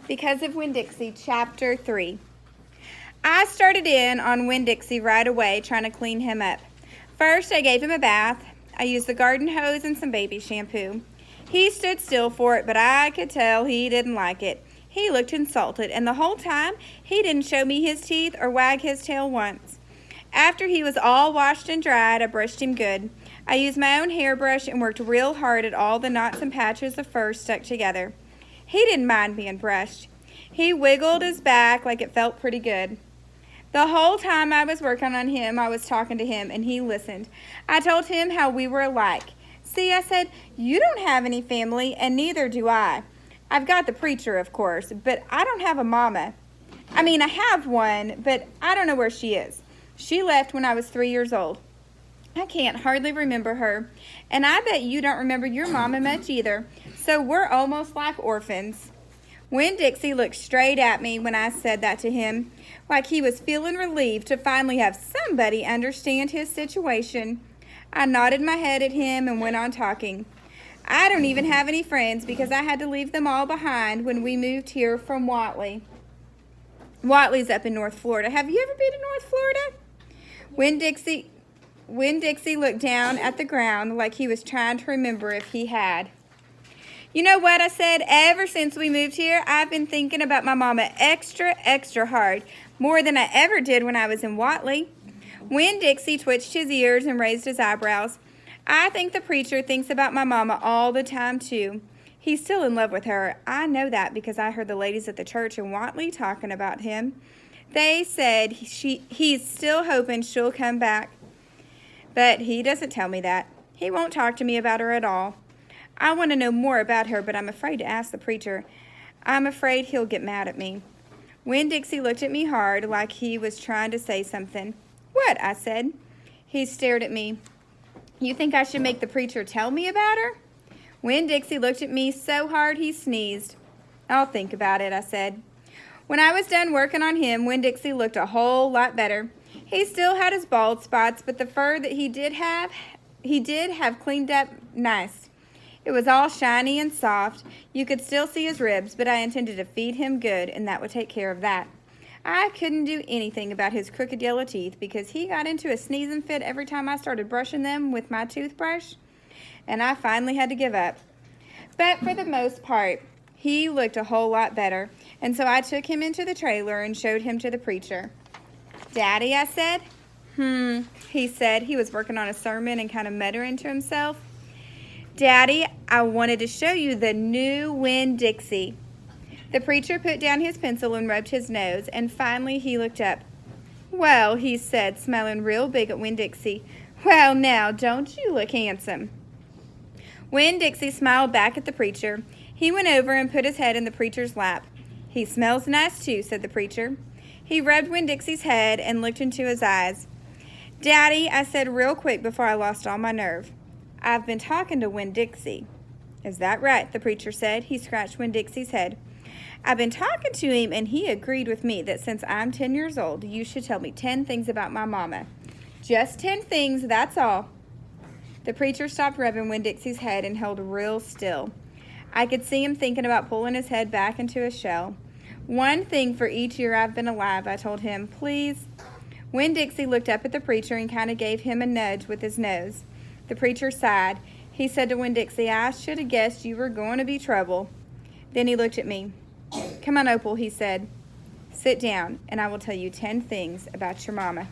Because of Winn Dixie, Chapter 3. I started in on Winn Dixie right away, trying to clean him up. First, I gave him a bath. I used the garden hose and some baby shampoo. He stood still for it, but I could tell he didn't like it. He looked insulted, and the whole time, he didn't show me his teeth or wag his tail once. After he was all washed and dried, I brushed him good. I used my own hairbrush and worked real hard at all the knots and patches of fur stuck together. He didn't mind being brushed. He wiggled his back like it felt pretty good. The whole time I was working on him, I was talking to him, and he listened. I told him how we were alike. See, I said, you don't have any family, and neither do I. I've got the preacher, of course, but I don't have a mama. I have one, but I don't know where she is. She left when I was 3 years old. I can't hardly remember her, and I bet you don't remember your mama much either, so we're almost like orphans. Winn Dixie looked straight at me when I said that to him, like he was feeling relieved to finally have somebody understand his situation. I nodded my head at him and went on talking. I don't even have any friends because I had to leave them all behind when we moved here from Watley. Watley's up in North Florida. Have you ever been to North Florida? Winn Dixie looked down at the ground like he was trying to remember if he had. You know what, I said, ever since we moved here, I've been thinking about my mama extra hard, more than I ever did when I was in Watley. Winn Dixie twitched his ears and raised his eyebrows. I think the preacher thinks about my mama all the time, too. He's still in love with her. I know that because I heard the ladies at the church in Watley talking about him. They said he's still hoping she'll come back. But he doesn't tell me that. He won't talk to me about her at all. I want to know more about her, but I'm afraid to ask the preacher. I'm afraid he'll get mad at me. Winn Dixie looked at me hard, like he was trying to say something. What? I said. He stared at me. You think I should make the preacher tell me about her? Winn Dixie looked at me so hard he sneezed. I'll think about it, I said. When I was done working on him, Winn Dixie looked a whole lot better. He still had his bald spots, but the fur that he did have cleaned up nice. It was all shiny and soft. You could still see his ribs, but I intended to feed him good, and that would take care of that. I couldn't do anything about his crooked yellow teeth because he got into a sneezing fit every time I started brushing them with my toothbrush, and I finally had to give up. But for the most part, he looked a whole lot better, and so I took him into the trailer and showed him to the preacher. Daddy, I said. He said. He was working on a sermon and kind of muttering to himself. Daddy, I wanted to show you the new Winn Dixie. The preacher put down his pencil and rubbed his nose, and finally he looked up. Well, he said, smiling real big at Winn Dixie. Well, now, don't you look handsome? Winn Dixie smiled back at the preacher. He went over and put his head in the preacher's lap. He smells nice, too, said the preacher. He rubbed Winn Dixie's head and looked into his eyes. Daddy, I said real quick before I lost all my nerve. I've been talking to Winn Dixie. Is that right? The preacher said. He scratched Winn Dixie's head. I've been talking to him, and he agreed with me that since I'm 10 years old, you should tell me 10 things about my mama. Just 10 things, that's all. The preacher stopped rubbing Winn Dixie's head and held real still. I could see him thinking about pulling his head back into his shell. 1 thing for each year I've been alive, I told him. Please. Winn Dixie looked up at the preacher and kind of gave him a nudge with his nose. The preacher sighed. He said to Winn Dixie, I should have guessed you were going to be trouble. Then he looked at me. Come on, Opal, he said. Sit down, and I will tell you 10 things about your mama.